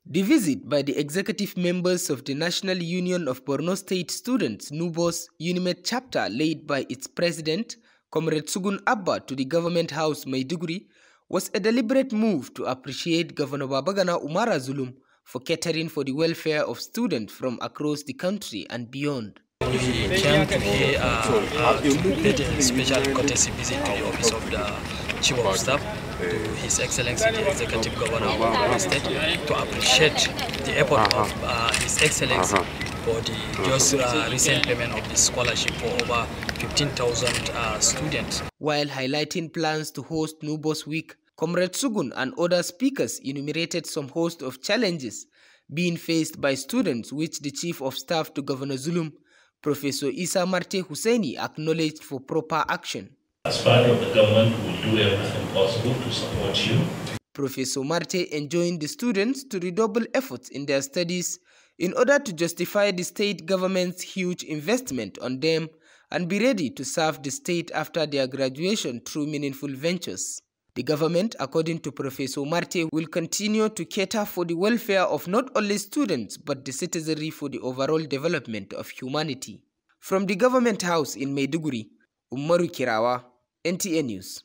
The visit by the executive members of the National Union of Borno State Students NUBOS UNIMED chapter led by its president, Comrade Sugun Abba, to the Government House Maiduguri was a deliberate move to appreciate Governor Babagana Umara Zulum for catering for the welfare of students from across the country and beyond. We came today to pay a special courtesy visit to the office of the Chief of Staff, to His Excellency the Executive Governor of Borno State, to appreciate the effort of His Excellency for the just recent payment of the scholarship for over 15,000 students. While highlighting plans to host NUBOS Week, Comrade Sugun and other speakers enumerated some host of challenges being faced by students, which the Chief of Staff to Governor Zulum, Professor Isa Marte Hussaini, acknowledged for proper action. As part of the government, we will do everything possible to support you. Professor Marte enjoined the students to redouble efforts in their studies in order to justify the state government's huge investment on them and be ready to serve the state after their graduation through meaningful ventures. The government, according to Professor Marte, will continue to cater for the welfare of not only students but the citizenry for the overall development of humanity. From the Government House in Maiduguri, Umaru Kirawa, NTA News.